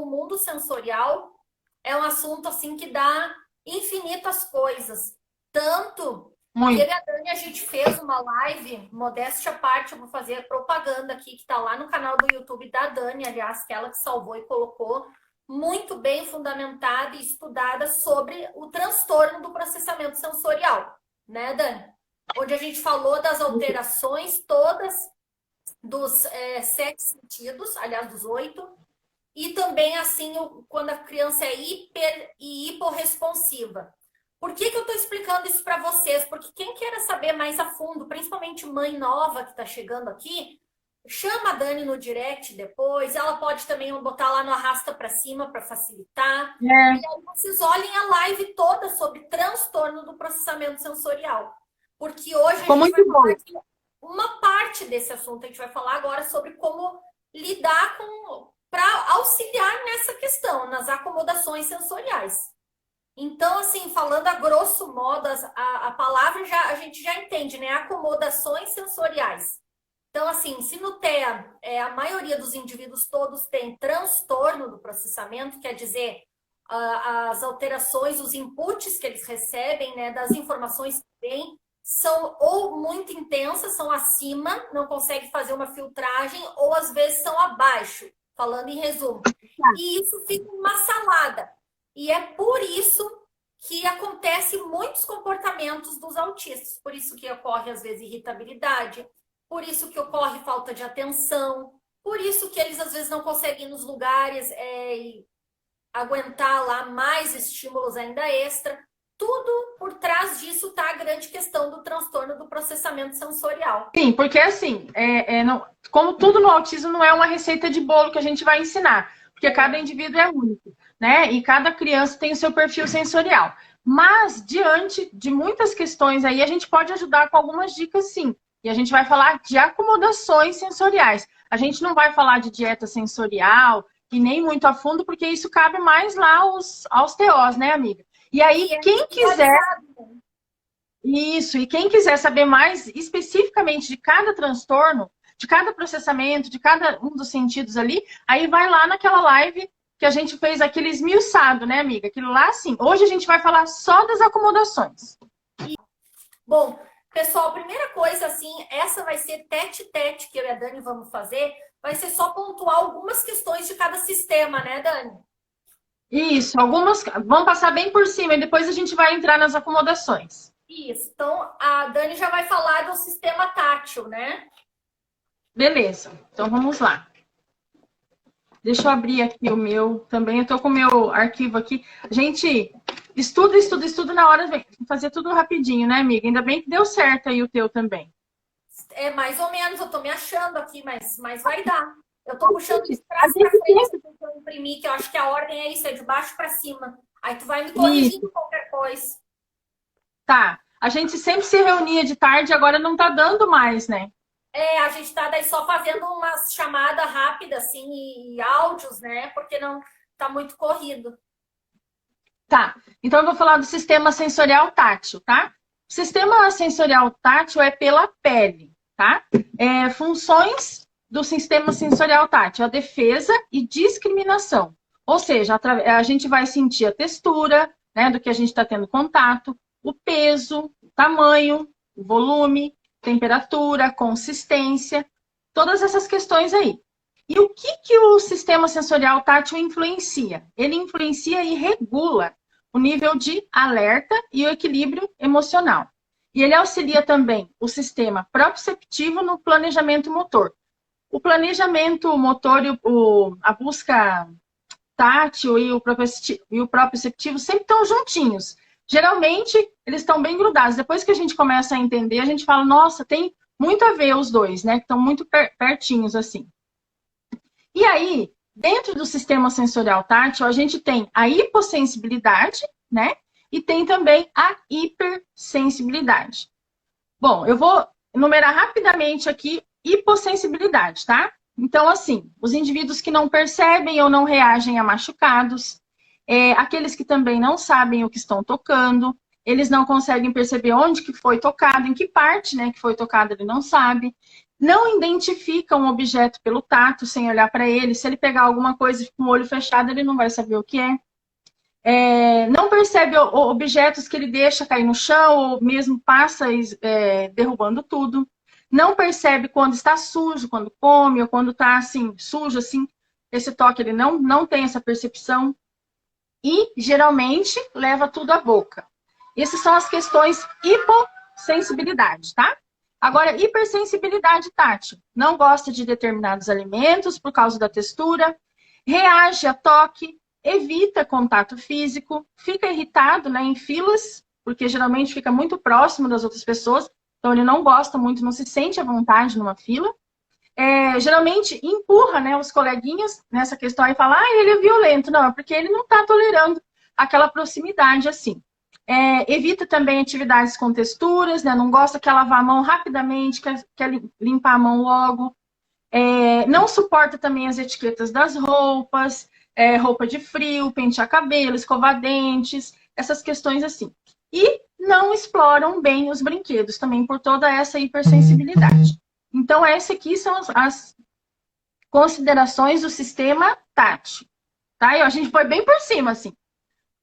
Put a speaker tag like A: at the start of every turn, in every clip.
A: o mundo sensorial é um assunto assim que dá infinitas coisas. Tanto que
B: Muito.
A: eu e a Dani, a gente fez uma live, modéstia à parte, eu vou fazer propaganda aqui, que está lá no canal do YouTube da Dani, aliás, que ela que salvou e colocou, muito bem fundamentada e estudada sobre o transtorno do processamento sensorial, né, Dani? Onde a gente falou das alterações todas dos 7 sentidos, aliás, dos 8, e também, assim, quando a criança é hiper e hiporresponsiva. Por que eu estou explicando isso para vocês? Porque quem queira saber mais a fundo, principalmente mãe nova que está chegando aqui, chama a Dani no direct depois. Ela pode também botar lá no arrasta para cima para facilitar. E
B: É,
A: aí vocês olhem a live toda sobre transtorno do processamento sensorial. Porque hoje a
B: ficou
A: gente vai
B: muito
A: falar
B: bom.
A: de uma parte desse assunto. A gente vai falar agora sobre como lidar com para auxiliar nessa questão, nas acomodações sensoriais. Então, assim, falando a grosso modo, a palavra a gente já entende, né? Acomodações sensoriais. Então, assim, se no TEA a maioria dos indivíduos todos tem transtorno do processamento, quer dizer, as alterações, os inputs que eles recebem, né, das informações que vêm, são ou muito intensas, são acima, não consegue fazer uma filtragem, ou às vezes são abaixo, falando em resumo. E isso fica uma salada. E é por isso que acontece muitos comportamentos dos autistas. Por isso que ocorre, às vezes, irritabilidade, por isso que ocorre falta de atenção, por isso que eles, às vezes, não conseguem ir nos lugares e aguentar lá mais estímulos ainda extra. Tudo por trás disso está a grande questão do transtorno do processamento sensorial.
B: Sim, porque assim, como tudo no autismo não é uma receita de bolo que a gente vai ensinar, porque cada indivíduo é único, né? E cada criança tem o seu perfil sensorial. Mas, diante de muitas questões aí, a gente pode ajudar com algumas dicas, sim. E a gente vai falar de acomodações sensoriais. A gente não vai falar de dieta sensorial e nem muito a fundo, porque isso cabe mais lá aos TOs, né, amiga? E aí,
A: E é
B: quem quiser
A: individualizado.
B: isso, e quem quiser saber mais especificamente de cada transtorno, de cada processamento, de cada um dos sentidos ali, aí vai lá naquela live que a gente fez aquele esmiuçado, né, amiga? Aquilo lá, sim. Hoje a gente vai falar só das acomodações.
A: Bom, pessoal, a primeira coisa, assim, essa vai ser tete-tete que eu e a Dani vamos fazer, vai ser só pontuar algumas questões de cada sistema, né, Dani?
B: Isso, algumas vão passar bem por cima e depois a gente vai entrar nas acomodações.
A: Isso. Então, a Dani já vai falar do sistema tátil, né?
B: Beleza, então vamos lá. Deixa eu abrir aqui o meu também. Eu tô com o meu arquivo aqui. A gente estuda na hora de fazer tudo rapidinho, né, amiga? Ainda bem que deu certo aí o teu também.
A: É mais ou menos, eu tô me achando aqui, mas vai dar. Eu tô puxando de
B: A
A: trás para
B: gente
A: frente
B: tem
A: para eu imprimir, que eu acho que a ordem é isso, é de baixo para cima. Aí tu vai me
B: isso,
A: corrigindo qualquer coisa.
B: tá. A gente sempre se reunia de tarde, agora não tá dando mais, né?
A: A gente tá daí só fazendo umas chamadas rápidas, assim, e áudios, né? Porque não tá muito corrido.
B: Tá. Então eu vou falar do sistema sensorial tátil, tá? O sistema sensorial tátil é pela pele, tá? Funções do sistema sensorial tátil, a defesa e discriminação. Ou seja, a gente vai sentir a textura, né, do que a gente está tendo contato, o peso, o tamanho, o volume, temperatura, consistência, todas essas questões aí. E o que o sistema sensorial tátil influencia? Ele influencia e regula o nível de alerta e o equilíbrio emocional. E ele auxilia também o sistema proprioceptivo no planejamento motor. O planejamento motor e a busca tátil e o proprioceptivo sempre estão juntinhos. Geralmente, eles estão bem grudados. Depois que a gente começa a entender, a gente fala, nossa, tem muito a ver os dois, né? Que estão muito pertinhos assim. E aí, dentro do sistema sensorial tátil, a gente tem a hipossensibilidade, né? E tem também a hipersensibilidade. Bom, eu vou enumerar rapidamente aqui hipossensibilidade, tá? Então, assim, os indivíduos que não percebem ou não reagem a machucados, aqueles que também não sabem o que estão tocando, eles não conseguem perceber onde que foi tocado, em que parte, né, que foi tocado, ele não sabe. Não identifica um objeto pelo tato, sem olhar para ele. Se ele pegar alguma coisa com o olho fechado, ele não vai saber o que é. Não percebe objetos que ele deixa cair no chão, ou mesmo passa derrubando tudo. Não percebe quando está sujo, quando come, ou quando está assim, sujo, assim. Esse toque, ele não tem essa percepção. E, geralmente, leva tudo à boca. Essas são as questões hipossensibilidade, tá? Agora, hipersensibilidade tátil. Não gosta de determinados alimentos por causa da textura, reage a toque, evita contato físico, fica irritado, né, em filas, porque geralmente fica muito próximo das outras pessoas, então ele não gosta muito, não se sente à vontade numa fila. Geralmente empurra, né, os coleguinhas nessa questão e fala, ele é violento. Não, é porque ele não está tolerando aquela proximidade assim. Evita também atividades com texturas, né, não gosta, quer lavar a mão rapidamente, quer limpar a mão logo. Não suporta também as etiquetas das roupas, roupa de frio, pentear cabelo, escovar dentes, essas questões assim. E não exploram bem os brinquedos também por toda essa hipersensibilidade. Então, essas aqui são as considerações do sistema tátil. Tá? E a gente foi bem por cima, assim.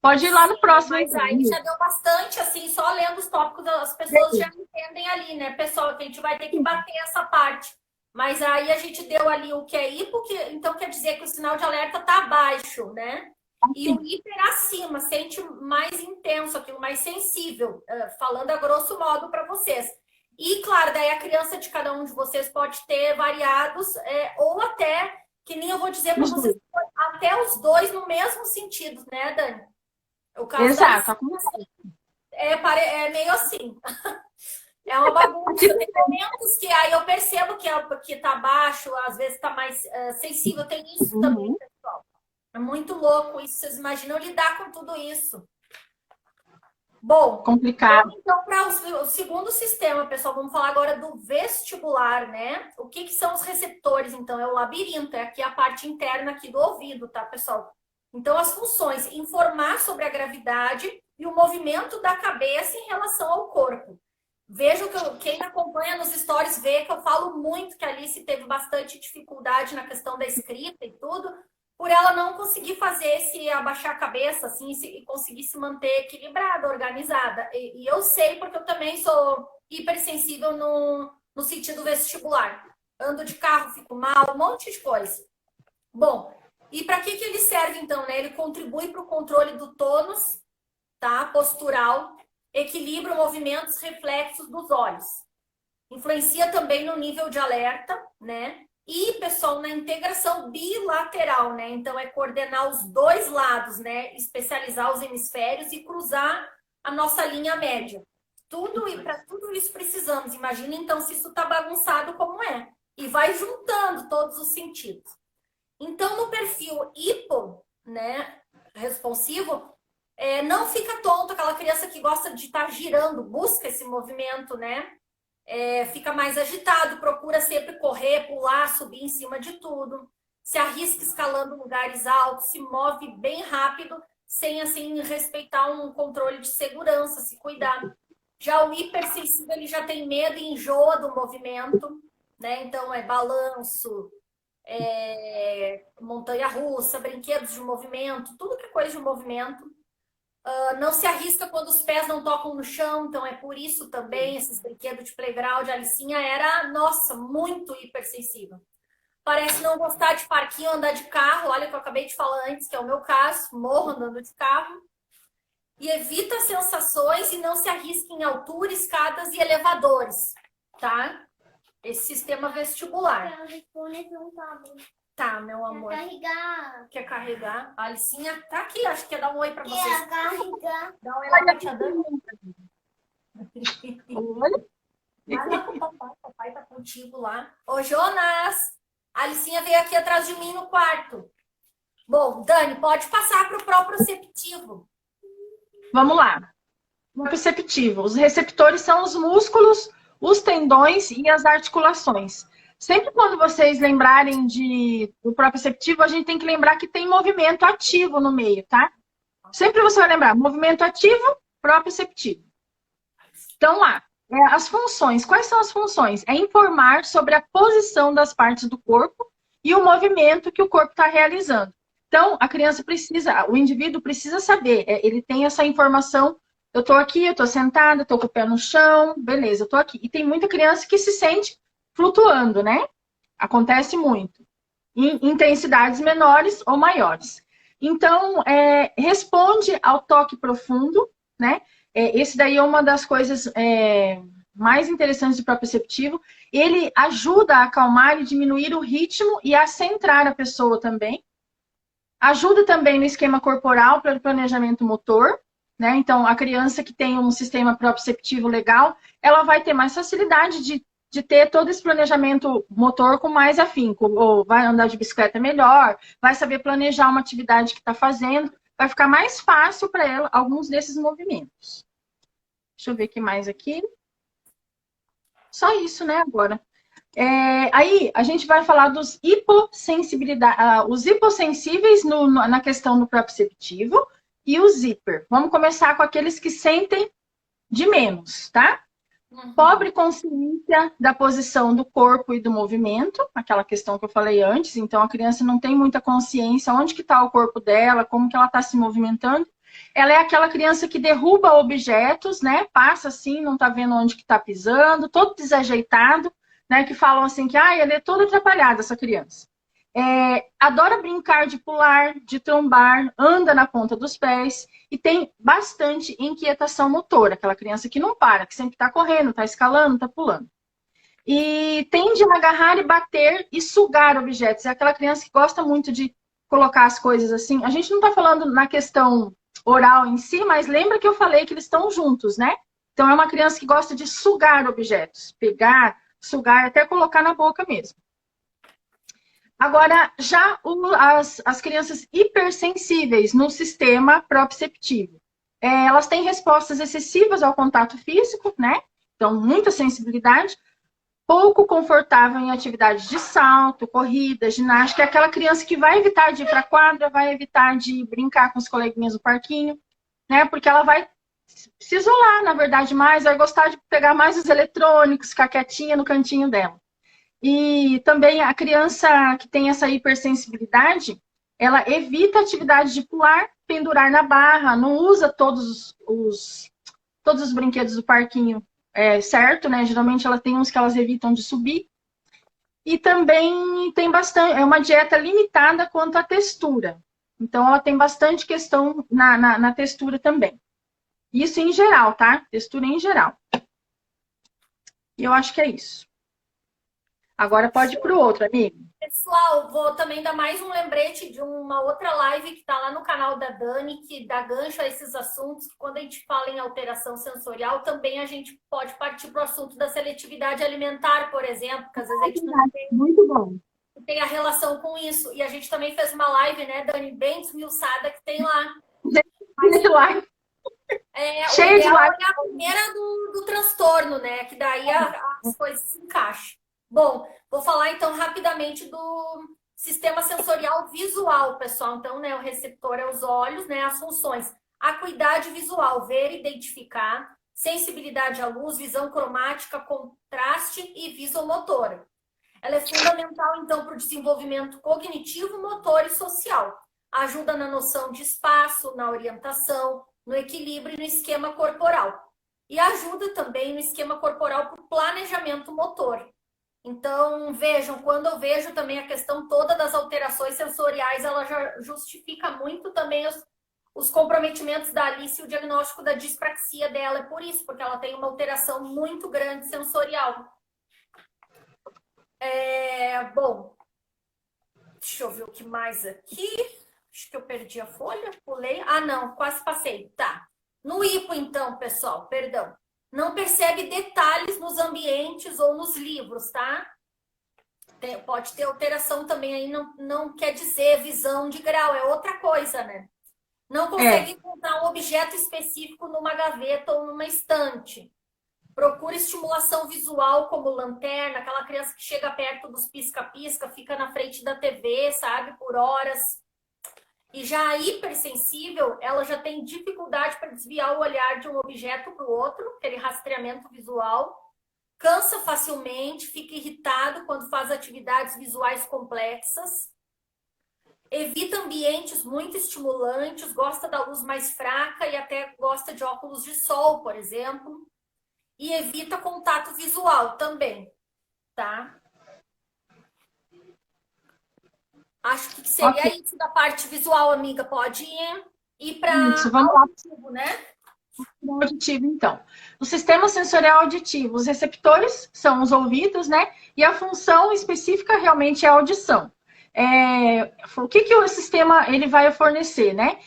B: Pode ir lá no próximo.
A: Mas aí já deu bastante, assim, só lendo os tópicos, as pessoas já entendem ali, né, pessoal? Que a gente vai ter que bater essa parte. Mas aí a gente deu ali o que é hipo, então quer dizer que o sinal de alerta está abaixo, né? E o hiper acima, sente mais intenso, aquilo mais sensível, falando a grosso modo para vocês. E, claro, daí a criança de cada um de vocês pode ter variados, ou até, que nem eu vou dizer para vocês, até os dois no mesmo sentido, né, Dani? O caso
B: Exato.
A: é meio assim. É uma bagunça. Tem momentos que aí eu percebo que tá baixo, às vezes tá mais sensível. Tem isso também, pessoal. É muito louco isso. Vocês imaginam lidar com tudo isso. Bom,
B: complicado.
A: Então, para o segundo sistema, pessoal, vamos falar agora do vestibular, né? O que são os receptores? Então, é o labirinto, é aqui a parte interna aqui do ouvido, tá, pessoal? Então, as funções, informar sobre a gravidade e o movimento da cabeça em relação ao corpo. Vejo que quem me acompanha nos stories vê que eu falo muito que a Alice teve bastante dificuldade na questão da escrita e tudo, por ela não conseguir fazer esse abaixar a cabeça, assim, e conseguir se manter equilibrada, organizada. E eu sei porque eu também sou hipersensível no sentido vestibular. Ando de carro, fico mal, um monte de coisa. Bom, e para que ele serve, então, né? Ele contribui para o controle do tônus, tá? Postural, equilibra movimentos reflexos dos olhos. Influencia também no nível de alerta, né? E, pessoal, na integração bilateral, né? Então, é coordenar os dois lados, né? Especializar os hemisférios e cruzar a nossa linha média. Para tudo isso precisamos. Imagina, então, se isso está bagunçado como é. E vai juntando todos os sentidos. Então, no perfil hipo, né? Responsivo, não fica tonto aquela criança que gosta de estar girando, busca esse movimento, né? Fica mais agitado, procura sempre correr, pular, subir em cima de tudo, se arrisca escalando lugares altos, se move bem rápido, sem assim respeitar um controle de segurança, se cuidar. Já o hipersensível, ele já tem medo e enjoa do movimento, né? Então balanço, montanha-russa, brinquedos de movimento, tudo que é coisa de movimento. Não se arrisca quando os pés não tocam no chão, então é por isso também esses brinquedos de playground. A Alicinha era, nossa, muito hipersensível. Parece não gostar de parquinho, andar de carro, olha que eu acabei de falar antes, que é o meu caso, morro andando de carro. E evita sensações e não se arrisca em altura, escadas e elevadores, tá? Esse sistema vestibular. Tá, meu amor. Quer carregar? A Alicinha tá aqui, acho que quer dar um oi pra vocês.
C: Quer carregar.
A: Dá um oi lá pra tia Dani. Vai lá com o papai tá contigo lá. Ô, Jonas! A Alicinha veio aqui atrás de mim no quarto. Bom, Dani, pode passar pro proprioceptivo.
B: Vamos lá. Proprioceptivo. Os receptores são os músculos, os tendões e as articulações. Sempre quando vocês lembrarem do proprioceptivo, a gente tem que lembrar que tem movimento ativo no meio, tá? Sempre você vai lembrar, movimento ativo, proprioceptivo. Então lá, As funções. Quais são as funções? É informar sobre a posição das partes do corpo e o movimento que o corpo está realizando. Então, a criança precisa, o indivíduo precisa saber, ele tem essa informação. Eu estou aqui, eu estou sentada, estou com o pé no chão, beleza, eu estou aqui. E tem muita criança que se sente flutuando, né? Acontece muito. Em intensidades menores ou maiores. Então, responde ao toque profundo, né? Esse daí é uma das coisas mais interessantes do proprioceptivo. Ele ajuda a acalmar e diminuir o ritmo e a centrar a pessoa também. Ajuda também no esquema corporal para o planejamento motor, né? Então, a criança que tem um sistema proprioceptivo legal, ela vai ter mais facilidade de ter todo esse planejamento motor com mais afinco, ou vai andar de bicicleta melhor, vai saber planejar uma atividade que está fazendo, vai ficar mais fácil para ela alguns desses movimentos. Deixa eu ver o que mais aqui. Só isso, né, agora. Aí, a gente vai falar dos os hipossensíveis na questão do proprioceptivo e os hiper. Vamos começar com aqueles que sentem de menos, tá? Pobre consciência da posição do corpo e do movimento, aquela questão que eu falei antes. Então, a criança não tem muita consciência onde que está o corpo dela, como que ela está se movimentando. Ela é aquela criança que derruba objetos, né? Passa assim, não está vendo onde que está pisando, todo desajeitado, né? Que falam assim que ela é toda atrapalhada, essa criança. Adora brincar de pular, de trombar, anda na ponta dos pés e tem bastante inquietação motora, aquela criança que não para, que sempre está correndo, está escalando, está pulando. E tende a agarrar e bater e sugar objetos. É aquela criança que gosta muito de colocar as coisas assim. A gente não está falando na questão oral em si, mas lembra que eu falei que eles estão juntos, né? Então é uma criança que gosta de sugar objetos, pegar, sugar, até colocar na boca mesmo. Agora, já as crianças hipersensíveis no sistema proprioceptivo, elas têm respostas excessivas ao contato físico, né? Então, muita sensibilidade, pouco confortável em atividades de salto, corrida, ginástica. É aquela criança que vai evitar de ir para a quadra, vai evitar de brincar com os coleguinhas no parquinho, né? Porque ela vai se isolar, na verdade, mais, vai gostar de pegar mais os eletrônicos, ficar quietinha no cantinho dela. E também a criança que tem essa hipersensibilidade, ela evita a atividade de pular, pendurar na barra, não usa todos os brinquedos do parquinho, certo, né? Geralmente ela tem uns que elas evitam de subir. E também tem bastante, uma dieta limitada quanto à textura. Então ela tem bastante questão na textura também. Isso em geral, tá? Textura em geral. E eu acho que é isso. Agora pode ir para o outro, amigo.
A: Pessoal, vou também dar mais um lembrete de uma outra live que está lá no canal da Dani, que dá gancho a esses assuntos, que quando a gente fala em alteração sensorial, também a gente pode partir para o assunto da seletividade alimentar, por exemplo, que às vezes a gente não tem,
B: muito bom.
A: Tem a relação com isso. E a gente também fez uma live, né, Dani, bem desmiuçada, que tem lá.
B: Cheio live.
A: Cheio de live. É a primeira do transtorno, né, que daí as coisas se encaixam. Bom, vou falar então rapidamente do sistema sensorial visual, pessoal. Então, né, o receptor é os olhos, né, as funções. Acuidade visual, ver, identificar, sensibilidade à luz, visão cromática, contraste e visomotora. Ela é fundamental, então, para o desenvolvimento cognitivo, motor e social. Ajuda na noção de espaço, na orientação, no equilíbrio e no esquema corporal. E ajuda também no esquema corporal para o planejamento motor. Então, vejam, quando eu vejo também a questão toda das alterações sensoriais, ela já justifica muito também os comprometimentos da Alice e o diagnóstico da dispraxia dela. É por isso, porque ela tem uma alteração muito grande sensorial. Bom, deixa eu ver o que mais aqui. Acho que eu perdi a folha, pulei. Ah, não, quase passei. Tá. No hipo, então, pessoal, perdão. Não percebe detalhes nos ambientes ou nos livros, tá? Pode ter alteração também aí, não quer dizer visão de grau, é outra coisa, né? Não consegue encontrar um objeto específico numa gaveta ou numa estante. Procura estimulação visual como lanterna, aquela criança que chega perto dos pisca-pisca, fica na frente da TV, sabe, por horas. E já a hipersensível, ela já tem dificuldade para desviar o olhar de um objeto para o outro, aquele rastreamento visual, cansa facilmente, fica irritado quando faz atividades visuais complexas, evita ambientes muito estimulantes, gosta da luz mais fraca e até gosta de óculos de sol, por exemplo, e evita contato visual também, tá? Acho que seria
B: Ok.
A: isso da parte visual, amiga. Pode ir para
B: Isso, vamos lá
A: auditivo, né?
B: para o auditivo, então. O sistema sensorial auditivo, os receptores são os ouvidos, né? E a função específica realmente é a audição. O que o sistema ele vai fornecer, né?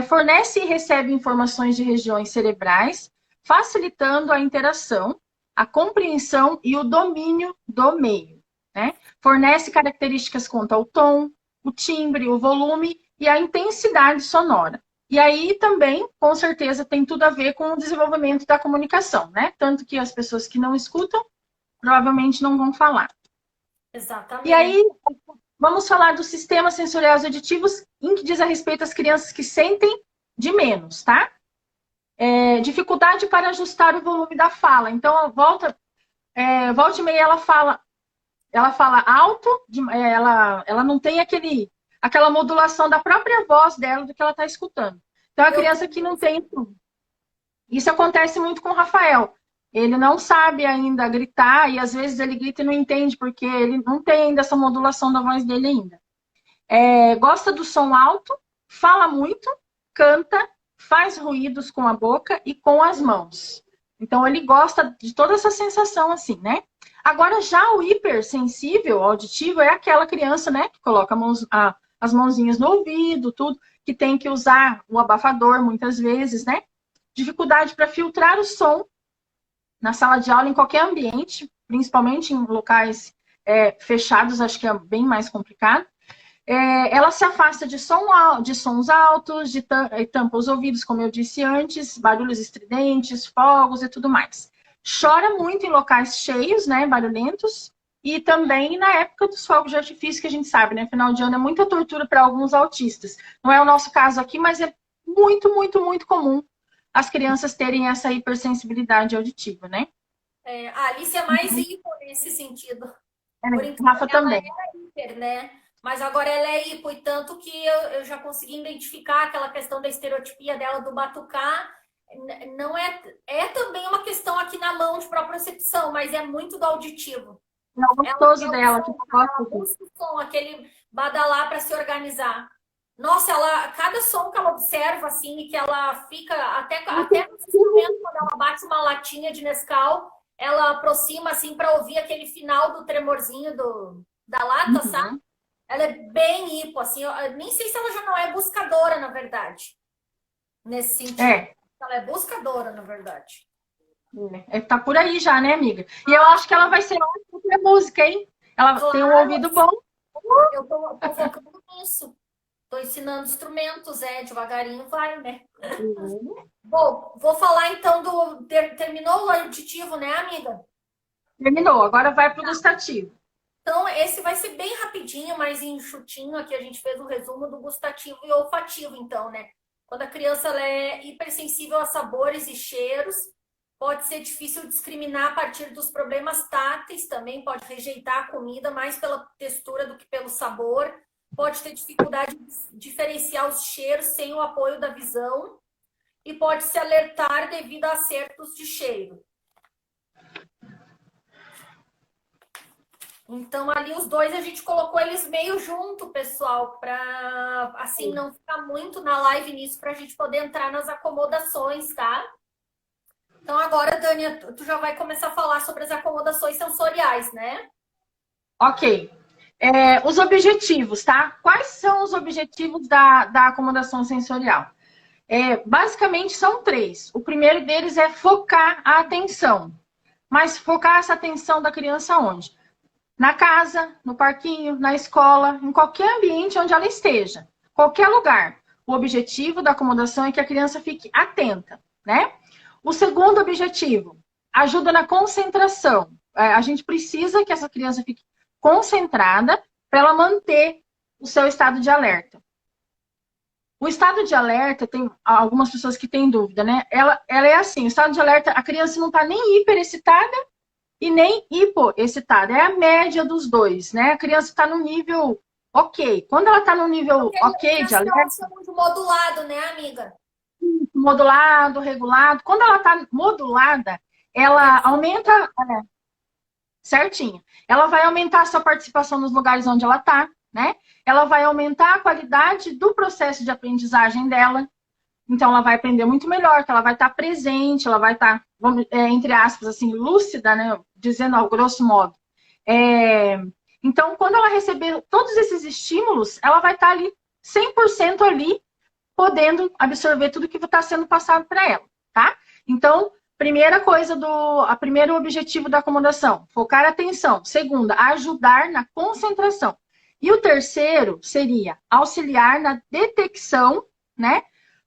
B: Fornece e recebe informações de regiões cerebrais, facilitando a interação, a compreensão e o domínio do meio, né? Fornece características quanto ao tom, o timbre, o volume e a intensidade sonora. E aí também, com certeza, tem tudo a ver com o desenvolvimento da comunicação, né? Tanto que as pessoas que não escutam provavelmente não vão falar. E
A: Exatamente.
B: aí, vamos falar dos sistemas sensoriais auditivos em que diz a respeito às crianças que sentem de menos, tá? Dificuldade para ajustar o volume da fala. Então, volta e meia ela fala alto, ela não tem aquela modulação da própria voz dela do que ela está escutando. Então, a
A: Eu
B: criança que não tem. Isso acontece muito com o Rafael. Ele não sabe ainda gritar e às vezes ele grita e não entende, porque ele não tem ainda essa modulação da voz dele ainda. Gosta do som alto, fala muito, canta, faz ruídos com a boca e com as mãos. Então ele gosta de toda essa sensação assim, né? Agora já o hipersensível auditivo é aquela criança, né, que coloca as mãozinhas no ouvido, tudo, que tem que usar o abafador muitas vezes, né? Dificuldade para filtrar o som na sala de aula, em qualquer ambiente, principalmente em locais fechados, acho que é bem mais complicado. Ela se afasta de sons altos, tampa os ouvidos, como eu disse antes, barulhos estridentes, fogos e tudo mais. Chora muito em locais cheios, né, barulhentos, e também na época dos fogos de artifício, que a gente sabe, né, final de ano é muita tortura para alguns autistas. Não é o nosso caso aqui, mas é muito, muito, muito comum as crianças terem essa hipersensibilidade auditiva, né?
A: A Alice é mais hipo nesse sentido. Por enquanto,
B: Rafa
A: ela
B: também.
A: era hiper, né? Mas agora ela é hipo, e tanto que eu já consegui identificar aquela questão da estereotipia dela do batucar. Não é também uma questão aqui na mão de propriocepção, mas é muito do auditivo.
B: É o
A: Ela
B: gostoso
A: quer o
B: dela, que
A: som,
B: gosta
A: ela
B: disso.
A: busca o som, aquele badalar para se organizar. Nossa, cada som que ela observa, assim, e que ela fica, até nesse momento, quando ela bate uma latinha de Nescau, ela aproxima, assim, para ouvir aquele final do tremorzinho da lata, sabe?
B: Uhum.
A: Ela é bem hipo, assim, eu nem sei se ela já não é buscadora, na verdade, nesse sentido.
B: É,
A: Ela é buscadora, na verdade.
B: tá por aí já, né, amiga? E eu acho que ela vai ser ótima pra música, hein? Ela tem um
A: Claro,
B: ouvido bom.
A: eu tô focando nisso. Tô ensinando instrumentos, devagarinho vai, né? Bom, vou falar então terminou o auditivo, né, amiga?
B: Terminou, agora vai pro gustativo.
A: Então, esse vai ser bem rapidinho, mais enxutinho. Aqui a gente fez o resumo do gustativo e olfativo, então, né? Quando a criança ela é hipersensível a sabores e cheiros, pode ser difícil discriminar a partir dos problemas táteis, também pode rejeitar a comida mais pela textura do que pelo sabor, pode ter dificuldade de diferenciar os cheiros sem o apoio da visão e pode se alertar devido a acertos de cheiro. Então, ali os dois a gente colocou eles meio junto, pessoal, para assim não ficar muito na live nisso, para a gente poder entrar nas acomodações, tá? Então, agora, Dani, tu já vai começar a falar sobre as acomodações sensoriais, né?
B: Ok. Os objetivos, tá? Quais são os objetivos da acomodação sensorial? Basicamente são três. O primeiro deles é focar a atenção. Mas focar essa atenção da criança onde? Na casa, no parquinho, na escola, em qualquer ambiente onde ela esteja. Qualquer lugar. O objetivo da acomodação é que a criança fique atenta, né? O segundo objetivo, ajuda na concentração. A gente precisa que essa criança fique concentrada para ela manter o seu estado de alerta. O estado de alerta, tem algumas pessoas que têm dúvida, né? Ela é assim, o estado de alerta, a criança não está nem hiperexcitada e nem hipoexcitada. É a média dos dois, né? A criança está no nível ok. Quando ela está no nível ok de
A: Criança que elas
B: alerta,
A: chamam de modulado, né, amiga?
B: modulado, regulado, quando ela está modulada, ela aumenta certinho. Ela vai aumentar a sua participação nos lugares onde ela está, né? Ela vai aumentar a qualidade do processo de aprendizagem dela. Então, ela vai aprender muito melhor, que ela vai estar presente, ela vai estar, entre aspas, assim, lúcida, né? Dizendo ao grosso modo. Então, quando ela receber todos esses estímulos, ela vai estar ali, 100% ali, podendo absorver tudo que está sendo passado para ela, tá? Então, primeira coisa primeiro objetivo da acomodação, focar a atenção. Segunda, ajudar na concentração. E o terceiro seria auxiliar na detecção, né?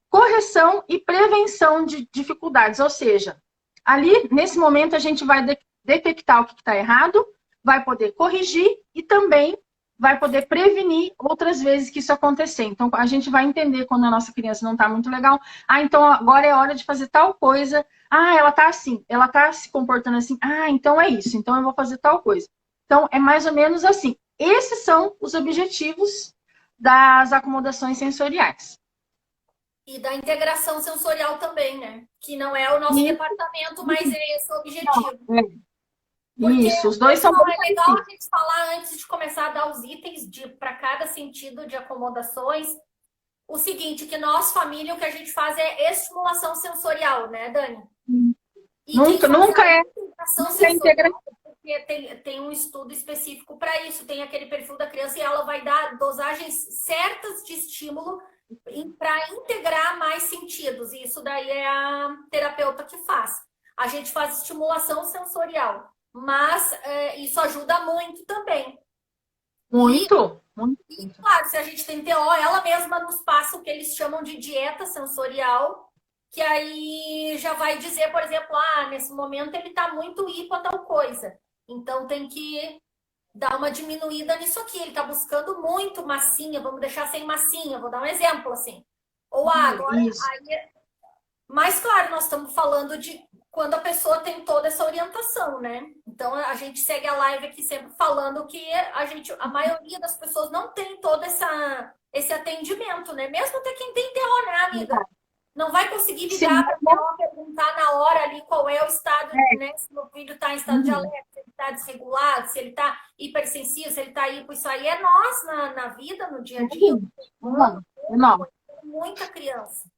B: Correção e prevenção de dificuldades. Ou seja, ali, nesse momento, a gente vai detectar o que está errado, vai poder corrigir e também vai poder prevenir outras vezes que isso acontecer. Então, a gente vai entender quando a nossa criança não está muito legal. Ah, então agora é hora de fazer tal coisa. Ah, ela está assim, ela está se comportando assim. Ah, então é isso, então eu vou fazer tal coisa. Então, é mais ou menos assim. Esses são os objetivos das acomodações sensoriais.
A: E da integração sensorial também, né? Que não é o nosso
B: E,
A: departamento, mas é esse o objetivo. Porque,
B: isso, os dois são
A: pessoal,
B: bem
A: é legal a
B: parecidos.
A: gente falar antes de começar a dar os itens para cada sentido de acomodações. O seguinte, que nós, família, o que a gente faz é estimulação sensorial, né, Dani? E quem
B: Nunca,
A: faz
B: nunca
A: a
B: é,
A: integração
B: nunca é integração.
A: sensorial, porque tem um estudo específico para isso, tem aquele perfil da criança e ela vai dar dosagens certas de estímulo para integrar mais sentidos. E isso daí é a terapeuta que faz. A gente faz estimulação sensorial, mas isso ajuda muito também.
B: Muito, muito.
A: E, claro, se a gente tem TO, ela mesma nos passa o que eles chamam de dieta sensorial, que aí já vai dizer, por exemplo, nesse momento ele está muito hipo a tal coisa. Então tem que dar uma diminuída nisso aqui. Ele está buscando muito massinha, vamos deixar sem massinha. Vou dar um exemplo assim. Ou agora,
B: Isso.
A: mas claro, nós estamos falando de quando a pessoa tem toda essa orientação, né? Então a gente segue a live aqui sempre falando que a maioria das pessoas não tem todo esse atendimento, né? Mesmo até quem tem TO, né, amiga? Não vai conseguir ligar para ela perguntar na hora ali qual é o estado, né? Se meu filho está em estado de alerta, se ele está desregulado, se ele está hipersensível, se ele está hipo. Isso aí é nós na vida, no dia a dia.
B: Não.
A: Muita criança.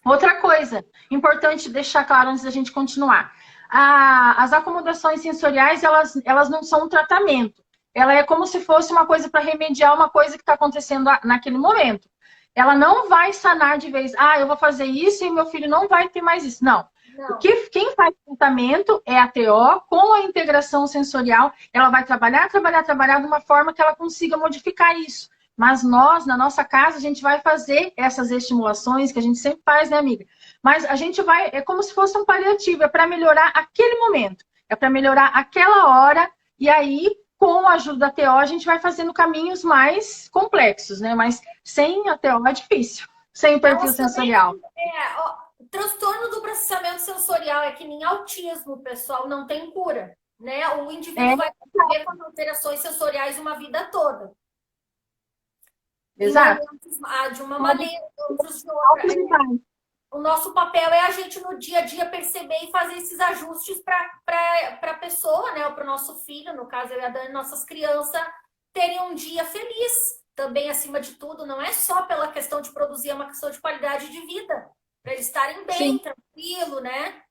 B: Outra coisa importante deixar claro antes da gente continuar. As acomodações sensoriais, elas não são um tratamento. Ela é como se fosse uma coisa para remediar uma coisa que está acontecendo naquele momento. Ela não vai sanar de vez, eu vou fazer isso e meu filho não vai ter mais isso. Não. Quem faz tratamento é a TO, com a integração sensorial, ela vai trabalhar de uma forma que ela consiga modificar isso. Mas nós, na nossa casa, a gente vai fazer essas estimulações que a gente sempre faz, né, amiga? Mas a gente vai, é como se fosse um paliativo, é para melhorar aquele momento, é para melhorar aquela hora, e aí, com a ajuda da TO, a gente vai fazendo caminhos mais complexos, né? Mas sem a TO é difícil, sem o perfil sensorial.
A: Transtorno do processamento sensorial é que nem autismo, pessoal, não tem cura, né? O indivíduo vai viver com alterações sensoriais uma vida toda.
B: Exato.
A: De uma maneira, outros de outra. O nosso papel é a gente, no dia a dia, perceber e fazer esses ajustes para a pessoa, né? Ou para o nosso filho, no caso, eu e a Dani, nossas crianças, terem um dia feliz. Também, acima de tudo, não é só pela questão de produzir, é uma questão de qualidade de vida. Para eles estarem bem, sim, tranquilo, né?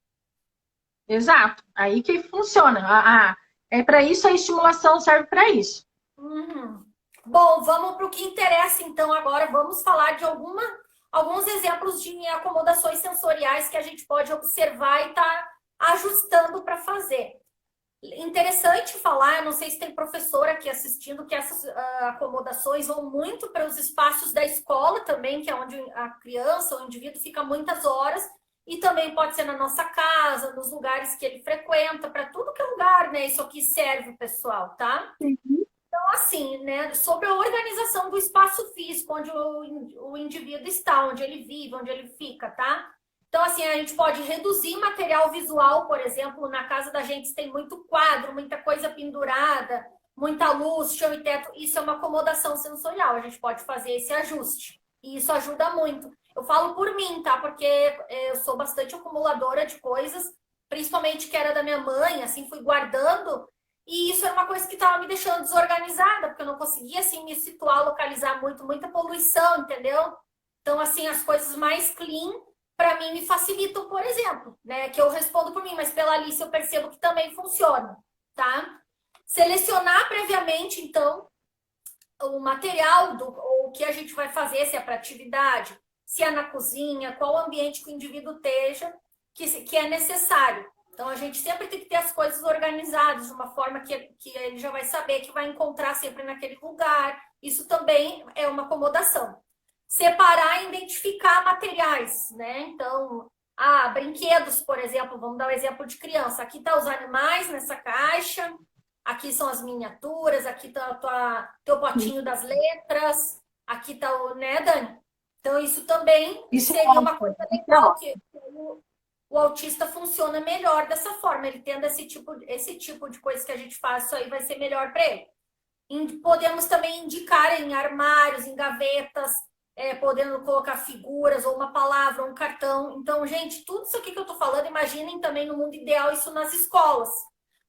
B: Exato. Aí que funciona. É para isso, a estimulação serve para isso.
A: Uhum. Bom, vamos para o que interessa, então, agora. Vamos falar de alguns exemplos de acomodações sensoriais que a gente pode observar e tá ajustando para fazer. Interessante falar, eu não sei se tem professor aqui assistindo, que essas acomodações vão muito para os espaços da escola também, que é onde a criança ou o indivíduo fica muitas horas, e também pode ser na nossa casa, nos lugares que ele frequenta, para tudo que é lugar, né? Isso aqui serve, pessoal, tá?
B: Uhum.
A: Então, assim, né, sobre a organização do espaço físico, onde o indivíduo está, onde ele vive, onde ele fica, tá? Então, assim, a gente pode reduzir material visual, por exemplo, na casa da gente tem muito quadro, muita coisa pendurada, muita luz, chão e teto. Isso é uma acomodação sensorial, a gente pode fazer esse ajuste. E isso ajuda muito. Eu falo por mim, tá? Porque eu sou bastante acumuladora de coisas, principalmente que era da minha mãe, assim, fui guardando. E isso era uma coisa que estava me deixando desorganizada, porque eu não conseguia, assim, me situar, localizar muito, muita poluição, entendeu? Então, assim, as coisas mais clean, para mim, me facilitam, por exemplo, né? Que eu respondo por mim, mas pela Alice eu percebo que também funciona, tá? Selecionar previamente, então, o material, o que a gente vai fazer, se é para atividade, se é na cozinha, qual ambiente que o indivíduo esteja, que é necessário. Então, a gente sempre tem que ter as coisas organizadas de uma forma que ele já vai saber que vai encontrar sempre naquele lugar. Isso também é uma acomodação. Separar e identificar materiais, né? Então, brinquedos, por exemplo, vamos dar um exemplo de criança. Aqui tá os animais nessa caixa, aqui são as miniaturas, aqui tá teu potinho das letras, aqui tá o, né, Dani? Então, isso também
B: Isso é
A: seria uma
B: ótimo.
A: coisa legal, que o autista funciona melhor dessa forma. Ele tendo esse tipo de coisa que a gente faz, isso aí vai ser melhor para ele. Podemos também indicar em armários, em gavetas, podendo colocar figuras, ou uma palavra, ou um cartão. Então, gente, tudo isso aqui que eu estou falando, imaginem também no mundo ideal isso nas escolas.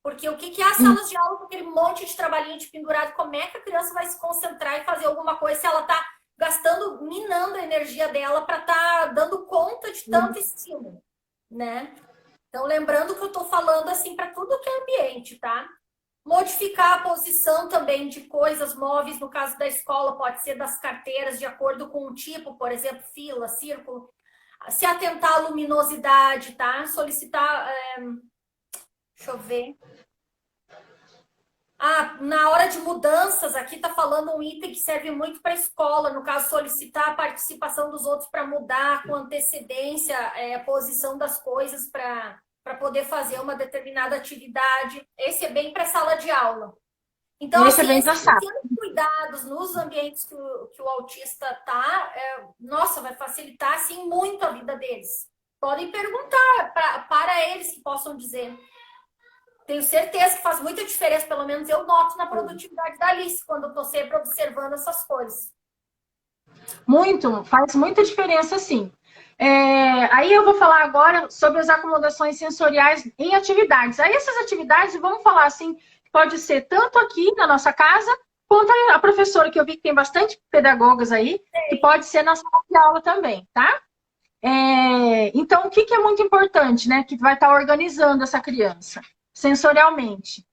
A: Porque o que é as salas de aula com aquele monte de trabalhinho de pendurado? Como é que a criança vai se concentrar e fazer alguma coisa se ela está gastando, minando a energia dela para estar dando conta de tanto estímulo, né? Então, lembrando que eu estou falando assim para tudo que é ambiente, tá? Modificar a posição também de coisas móveis, no caso da escola, pode ser das carteiras, de acordo com o tipo, por exemplo, fila, círculo. Se atentar à luminosidade, tá? Solicitar. Deixa eu ver. Na hora de mudanças, aqui está falando um item que serve muito para a escola, no caso, solicitar a participação dos outros para mudar com antecedência a posição das coisas para poder fazer uma determinada atividade. Esse é bem para a sala de aula. Então,
B: Esse
A: assim,
B: é bem
A: esses
B: traçado.
A: pequenos cuidados nos ambientes que o autista está, nossa, vai facilitar, assim, muito a vida deles. Podem perguntar para eles que possam dizer. Tenho certeza que faz muita diferença, pelo menos eu noto na produtividade da Alice, quando eu estou sempre observando essas coisas.
B: Muito, faz muita diferença, sim. Aí eu vou falar agora sobre as acomodações sensoriais em atividades. Aí essas atividades, vamos falar assim, pode ser tanto aqui na nossa casa, quanto a professora, que eu vi que tem bastante pedagogas aí, que pode ser na sala de aula também, tá? Então, o que é muito importante, né? Que vai estar organizando essa criança sensorialmente.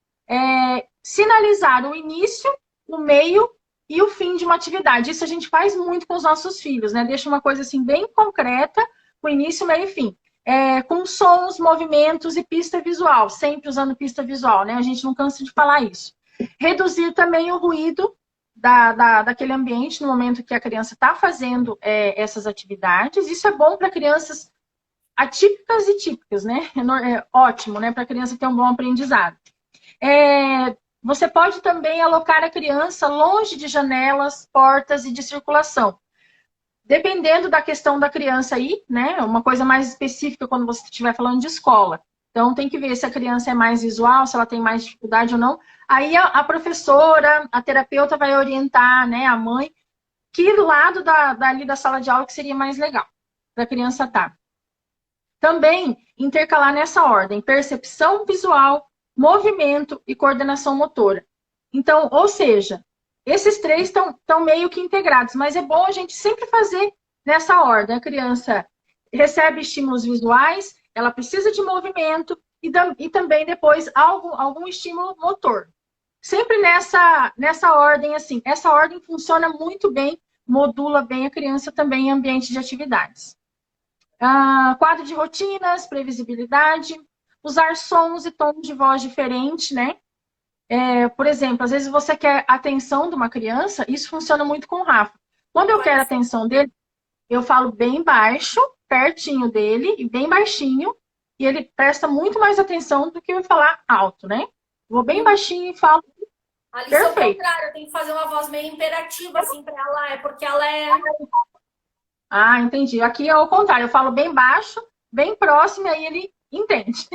B: Sinalizar o início, o meio e o fim de uma atividade. Isso a gente faz muito com os nossos filhos, né? Deixa uma coisa assim bem concreta, o início, meio e fim. Com sons, movimentos e pista visual, sempre usando pista visual, né? A gente não cansa de falar isso. Reduzir também o ruído daquele ambiente no momento que a criança está fazendo essas atividades. Isso é bom para crianças atípicas e típicas, né? É ótimo, né? Para a criança ter um bom aprendizado. Você pode também alocar a criança longe de janelas, portas e de circulação. Dependendo da questão da criança aí, né? Uma coisa mais específica quando você estiver falando de escola. Então, tem que ver se a criança é mais visual, se ela tem mais dificuldade ou não. Aí, a professora, a terapeuta vai orientar, né? A mãe, que lado dali da sala de aula que seria mais legal para a criança estar. Também intercalar nessa ordem percepção visual, movimento e coordenação motora. Então, ou seja, esses três estão meio que integrados, mas é bom a gente sempre fazer nessa ordem. A criança recebe estímulos visuais, ela precisa de movimento e também depois algum estímulo motor. Sempre nessa ordem, assim. Essa ordem funciona muito bem, modula bem a criança também em ambiente de atividades. Quadro de rotinas, previsibilidade, usar sons e tons de voz diferentes, né? Por exemplo, às vezes você quer a atenção de uma criança, isso funciona muito com o Rafa. Quando eu quero a atenção dele, eu falo bem baixo, pertinho dele, e bem baixinho, e ele presta muito mais atenção do que eu falar alto, né? Vou bem baixinho e falo
A: Alice é o
B: Perfeito.
A: contrário, eu tenho que fazer uma voz meio imperativa, assim, para ela, é porque ela é.
B: Ah, entendi. Aqui é o contrário, eu falo bem baixo, bem próximo, e aí ele entende.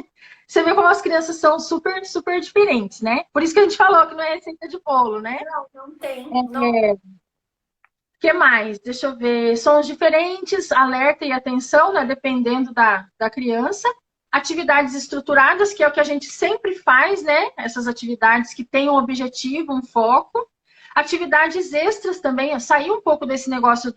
B: Você vê como as crianças são super, super diferentes, né? Por isso que a gente falou que não é receita de bolo, né?
A: Não, não tem. Não.
B: O que mais? Deixa eu ver. Sons diferentes, alerta e atenção, né? Dependendo da criança. Atividades estruturadas, que é o que a gente sempre faz, né? Essas atividades que têm um objetivo, um foco. Atividades extras também, sair um pouco desse negócio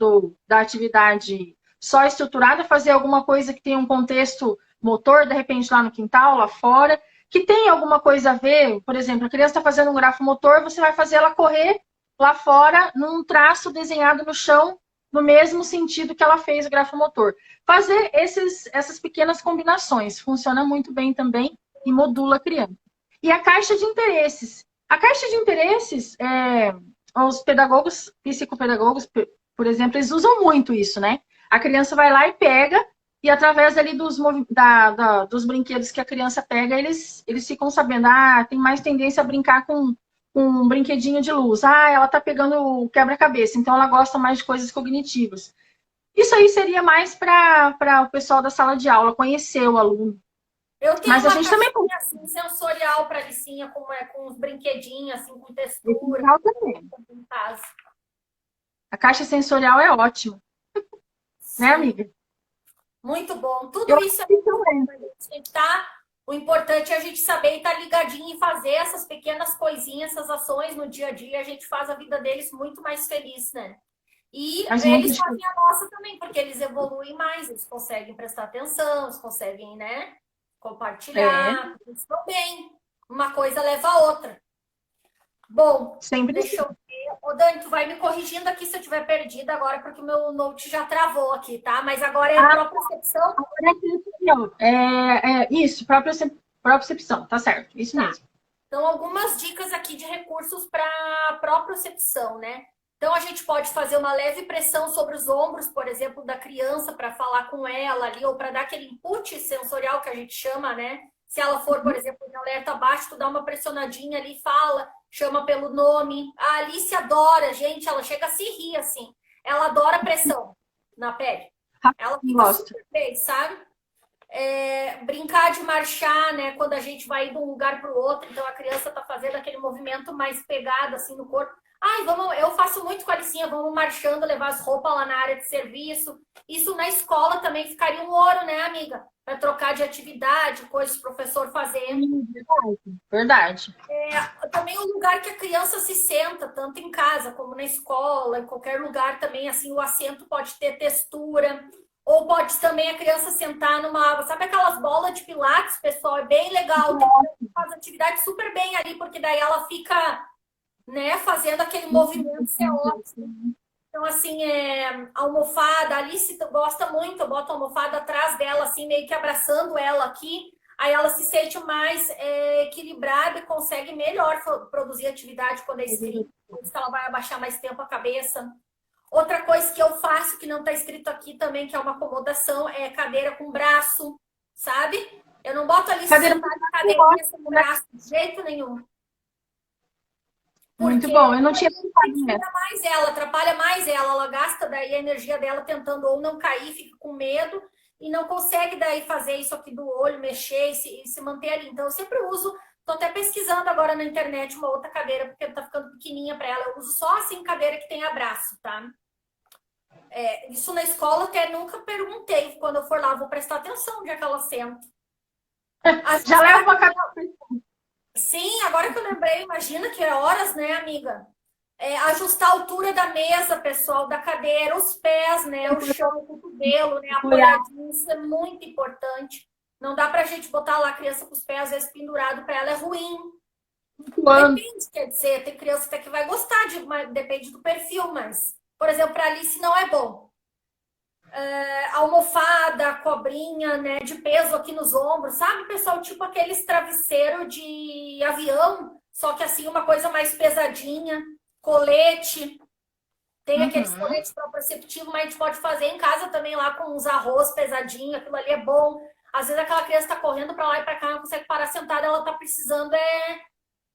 B: da atividade só estruturada, fazer alguma coisa que tenha um contexto motor, de repente lá no quintal, lá fora, que tenha alguma coisa a ver, por exemplo, a criança está fazendo um grafo motor, você vai fazer ela correr lá fora num traço desenhado no chão, no mesmo sentido que ela fez o grafo motor. Fazer essas pequenas combinações funciona muito bem também e modula a criança. E a caixa de interesses. A caixa de interesses, os pedagogos, psicopedagogos, por exemplo, eles usam muito isso, né? A criança vai lá e pega, e através ali dos brinquedos que a criança pega, eles ficam sabendo, tem mais tendência a brincar com um brinquedinho de luz. Ela tá pegando o quebra-cabeça, então ela gosta mais de coisas cognitivas. Isso aí seria mais para o pessoal da sala de aula, conhecer o aluno.
A: Eu tenho
B: Mas a
A: uma
B: gente também
A: caixinha assim, sensorial para Licinha, com os brinquedinhos, assim, com textura,
B: também.
A: em casa.
B: A caixa sensorial é ótima, né,
A: Sim,
B: amiga?
A: muito bom. Tudo
B: Eu
A: isso é
B: acho que
A: muito bom
B: também.
A: pra gente, tá? O importante é a gente saber e estar ligadinho em fazer essas pequenas coisinhas, essas ações no dia a dia, a gente faz a vida deles muito mais feliz, né? E
B: Faz muita
A: eles
B: diferença.
A: fazem a nossa também, porque eles evoluem mais, eles conseguem prestar atenção, eles conseguem, né,
B: É,
A: compartilhar, eles estão bem. Uma coisa leva a outra. Bom,
B: sempre
A: deixa eu ver. Ô, Dani, tu vai me corrigindo aqui se eu tiver perdida agora, porque o meu note já travou aqui, tá? Mas agora é
B: Ah,
A: propriocepção.
B: isso, propriocepção, tá certo, isso
A: Tá.
B: mesmo.
A: Então, algumas dicas aqui de recursos para propriocepção, né? Então, a gente pode fazer uma leve pressão sobre os ombros, por exemplo, da criança, para falar com ela ali, ou para dar aquele input sensorial que a gente chama, né? Se ela for, por exemplo, em alerta baixo, tu dá uma pressionadinha ali, fala, chama pelo nome. A Alice adora, gente, ela chega a se rir, assim. Ela adora pressão na pele. Ela fica
B: Gosto.
A: super bem, sabe? Brincar de marchar, né? Quando a gente vai de um lugar para o outro, então a criança está fazendo aquele movimento mais pegado assim no corpo. Eu faço muito com a Alicinha, vamos marchando, levar as roupas lá na área de serviço. Isso na escola também ficaria um ouro, né, amiga? Para trocar de atividade, coisas o professor fazendo.
B: Verdade.
A: Também o lugar que a criança se senta, tanto em casa como na escola, em qualquer lugar também, assim, o assento pode ter textura. Ou pode também a criança sentar numa. Sabe aquelas bolas de pilates, pessoal? É bem legal. Tem criança que faz atividade super bem ali, porque daí ela fica, né, fazendo aquele movimento, isso é ótimo. Então, assim, a almofada, a Alice gosta muito, eu boto a almofada atrás dela, assim, meio que abraçando ela aqui. Aí ela se sente mais equilibrada e consegue melhor produzir atividade quando é escrito. Por isso que ela vai abaixar mais tempo a cabeça. Outra coisa que eu faço, que não está escrito aqui também, que é uma acomodação, é cadeira com braço, sabe? Eu não boto ali
B: Cadeira
A: sentada na cadeirinha sem braço de jeito nenhum.
B: muito
A: Porque
B: bom. Eu não tinha pensado nessa.
A: tira mais ela, atrapalha mais ela. Ela gasta daí a energia dela tentando ou não cair, fica com medo e não consegue daí fazer isso aqui do olho, mexer e se manter ali. Então eu sempre uso, tô até pesquisando agora na internet uma outra cadeira, porque tá ficando pequenininha para ela. Eu uso só assim cadeira que tem abraço, tá? Isso na escola até nunca perguntei. Quando eu for lá, vou prestar atenção onde é que ela senta.
B: Já leva uma cadeira.
A: Sim, agora que eu lembrei, imagina que é horas, né, amiga? Ajustar a altura da mesa, pessoal, da cadeira, os pés, né, o chão, o cotovelo, né, apoiadinho, isso é muito importante. Não dá pra gente botar lá a criança com os pés, às vezes, pendurado para ela, é ruim. Depende, quer dizer, tem criança até que vai gostar, depende do perfil, mas, por exemplo, para Alice não é bom. Almofada, cobrinha, né, de peso aqui nos ombros, sabe, pessoal? Tipo aqueles travesseiro de avião, só que assim, uma coisa mais pesadinha, colete. Tem aqueles coletes proprioceptivos, mas a gente pode fazer em casa também lá com uns arroz pesadinho, aquilo ali é bom. Às vezes aquela criança está correndo para lá e para cá, não consegue parar sentada, ela está precisando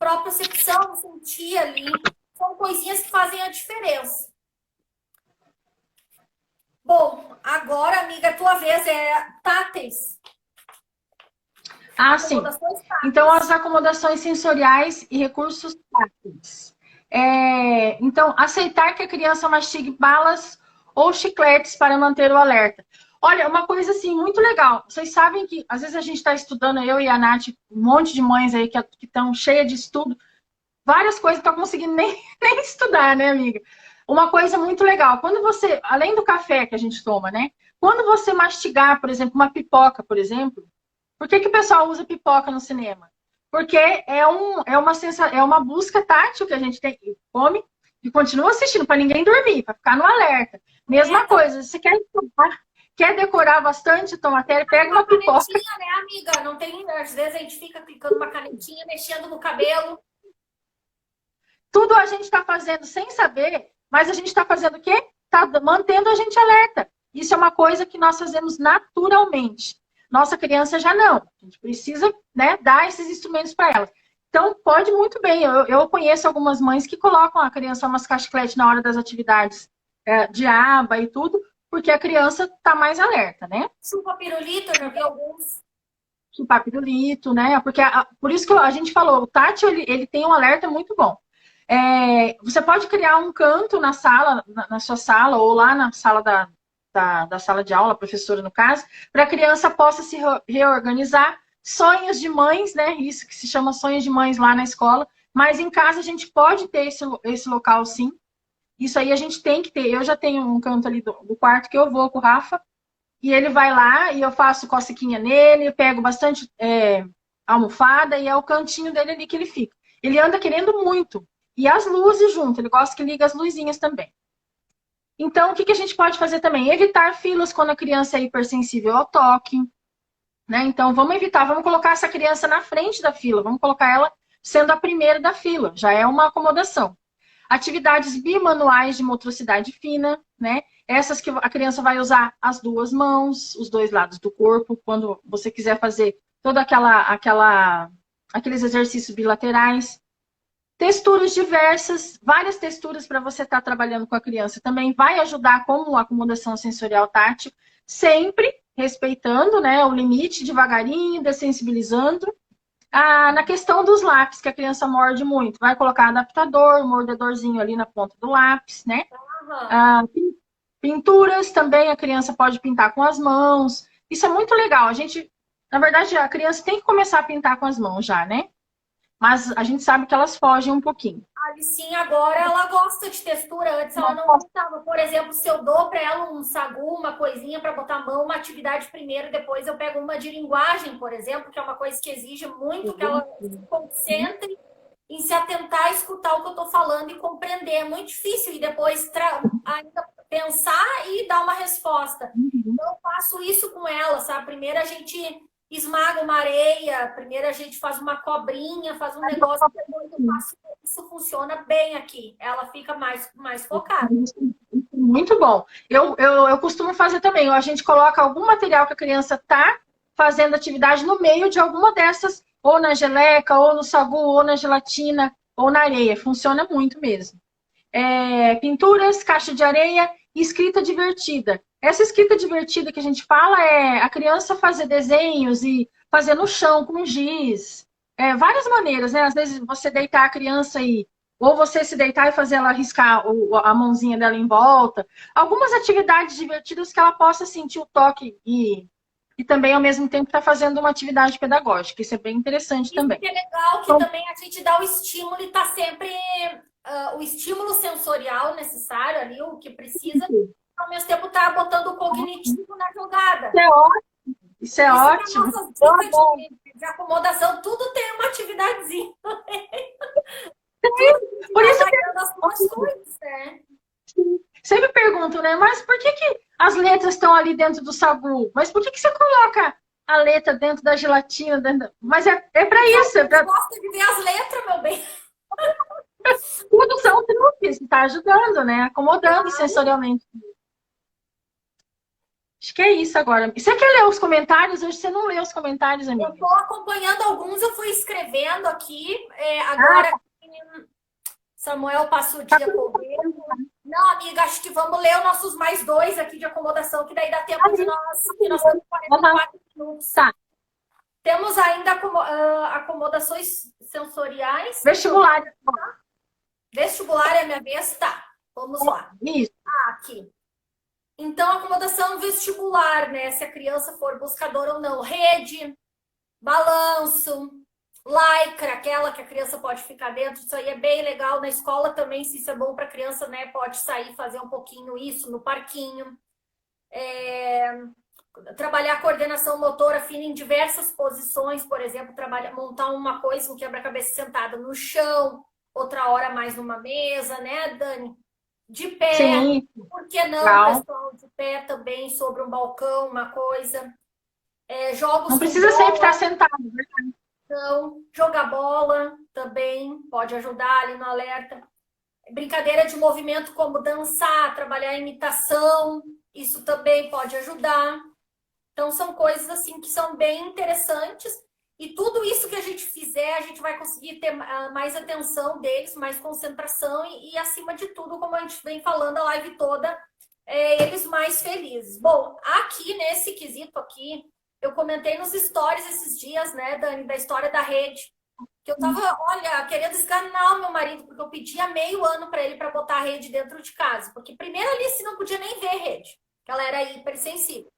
A: propriocepção, sentir ali. São coisinhas que fazem a diferença. Bom, agora, amiga, tua vez é táteis.
B: Ah, sim.
A: Acomodações táteis.
B: Então, as acomodações sensoriais e recursos táteis. Então, aceitar que a criança mastigue balas ou chicletes para manter o alerta. Olha, uma coisa assim muito legal. Vocês sabem que às vezes a gente está estudando, eu e a Nath, um monte de mães aí que estão cheias de estudo, várias coisas não estão conseguindo nem estudar, né, amiga? Uma coisa muito legal, quando você, além do café que a gente toma, né? Quando você mastigar, por exemplo, uma pipoca, por exemplo, por que o pessoal usa pipoca no cinema? Porque é uma busca tátil que a gente tem, come e continua assistindo para ninguém dormir, para ficar no alerta. Mesma coisa, você quer decorar bastante a matéria, pega uma pipoca.
A: Canetinha, né, amiga? Não tem, às vezes a gente fica clicando uma canetinha, mexendo no cabelo.
B: Tudo a gente está fazendo sem saber, mas a gente está fazendo o quê? Está mantendo a gente alerta. Isso é uma coisa que nós fazemos naturalmente. Nossa criança já não. A gente precisa, né, dar esses instrumentos para ela. Então, pode muito bem. Eu conheço algumas mães que colocam a criança mascar chiclete na hora das atividades de aba e tudo, porque a criança está mais alerta, né?
A: Chupa pirulito, já vi alguns.
B: Chupar pirulito, né? Porque por isso que a gente falou, o tátil ele tem um alerta muito bom. Você pode criar um canto na sala, na sua sala, ou lá na sala da sala de aula, a professora no caso, para a criança possa se reorganizar. Sonhos de mães, né? Isso que se chama sonhos de mães lá na escola. Mas em casa a gente pode ter esse local, sim. Isso aí a gente tem que ter. Eu já tenho um canto ali do quarto que eu vou com o Rafa, e ele vai lá e eu faço cosquinha nele, pego bastante almofada, e é o cantinho dele ali que ele fica. Ele anda querendo muito. E as luzes junto, ele gosta que liga as luzinhas também. Então, o que a gente pode fazer também? Evitar filas quando a criança é hipersensível ao toque. Né? Então, vamos evitar, vamos colocar essa criança na frente da fila, vamos colocar ela sendo a primeira da fila, já é uma acomodação. Atividades bimanuais de motricidade fina, né? Essas que a criança vai usar as duas mãos, os dois lados do corpo, quando você quiser fazer toda aqueles exercícios bilaterais. Texturas diversas, várias texturas para você estar trabalhando com a criança também vai ajudar como acomodação sensorial tátil, sempre respeitando, né, o limite, devagarinho, dessensibilizando. Na questão dos lápis, que a criança morde muito, vai colocar adaptador, um mordedorzinho ali na ponta do lápis, né? Pinturas também, a criança pode pintar com as mãos. Isso é muito legal. Na verdade, a criança tem que começar a pintar com as mãos já, né? Mas a gente sabe que elas fogem um pouquinho.
A: Sim, agora ela gosta de textura. Antes ela não gostava. Por exemplo, se eu dou para ela um sagu, uma coisinha para botar a mão, uma atividade primeiro, depois eu pego uma de linguagem, por exemplo, que é uma coisa que exige muito que ela se concentre em se atentar a escutar o que eu estou falando e compreender. É muito difícil. E depois ainda pensar e dar uma resposta. Então, eu faço isso com ela, sabe? Primeiro a gente esmaga uma areia, primeiro a gente faz uma cobrinha, faz um negócio, depois eu faço, isso funciona bem aqui. Ela fica mais focada.
B: Muito bom. Eu costumo fazer também. A gente coloca algum material que a criança está fazendo atividade no meio de alguma dessas, ou na geleca, ou no sagu, ou na gelatina, ou na areia. Funciona muito mesmo. Pinturas, caixa de areia e escrita divertida. Essa escrita divertida que a gente fala é a criança fazer desenhos e fazer no chão com giz. Várias maneiras, né? Às vezes você deitar a criança ou você se deitar e fazer ela riscar a mãozinha dela em volta. Algumas atividades divertidas que ela possa sentir o toque e também, ao mesmo tempo, estar fazendo uma atividade pedagógica. Isso é bem interessante também.
A: Isso é legal, que também a gente dá o estímulo e está sempre o estímulo sensorial necessário ali, o que precisa, ao mesmo tempo tá botando o cognitivo na jogada.
B: Isso é ótimo. Isso é ótimo.
A: De acomodação, tudo tem uma atividadezinha.
B: Por isso que
A: as duas coisas, né?
B: Sempre pergunto, né? Mas por que as letras estão ali dentro do sagu? Mas por que você coloca a letra dentro da gelatina? Mas é para isso.
A: Eu gosto de ver as letras, meu bem.
B: Tudo são truques, está ajudando, né? Acomodando sensorialmente. Acho que é isso agora. Você quer ler os comentários? Hoje você não leu os comentários, amiga.
A: Eu estou acompanhando alguns, eu fui escrevendo aqui. Agora, Samuel passa o dia correndo. Não, amiga, acho que vamos ler os nossos mais dois aqui de acomodação, que daí dá tempo de nós, que nós temos 44 minutos.
B: Tá.
A: Temos ainda acomodações sensoriais.
B: Vestibular.
A: Vestibular é a minha vez? Tá, vamos lá.
B: Isso.
A: Aqui. Então, acomodação vestibular, né? Se a criança for buscadora ou não. Rede, balanço, lycra, aquela que a criança pode ficar dentro. Isso aí é bem legal. Na escola também, se isso é bom para a criança, né? Pode sair fazer um pouquinho isso no parquinho. Trabalhar coordenação motora fina em diversas posições, por exemplo, montar uma coisa, um quebra-cabeça sentada no chão, outra hora mais numa mesa, né, Dani? De pé,
B: Sim.
A: por que não,
B: Legal.
A: pessoal, de pé também, sobre um balcão, uma coisa. Jogos
B: Não
A: com
B: precisa
A: bola,
B: sempre estar sentado, verdade.
A: então, jogar bola também pode ajudar ali no alerta. Brincadeira de movimento como dançar, trabalhar imitação, isso também pode ajudar. Então, são coisas assim que são bem interessantes. E tudo isso que a gente fizer, a gente vai conseguir ter mais atenção deles, mais concentração e acima de tudo, como a gente vem falando a live toda, eles mais felizes. Bom, aqui nesse quesito aqui, eu comentei nos stories esses dias, né, Dani, da história da rede. Que eu tava, olha, querendo esganar o meu marido, porque eu pedia meio ano para ele para botar a rede dentro de casa. Porque primeiro ali, se não podia nem ver a rede, que ela era hipersensível.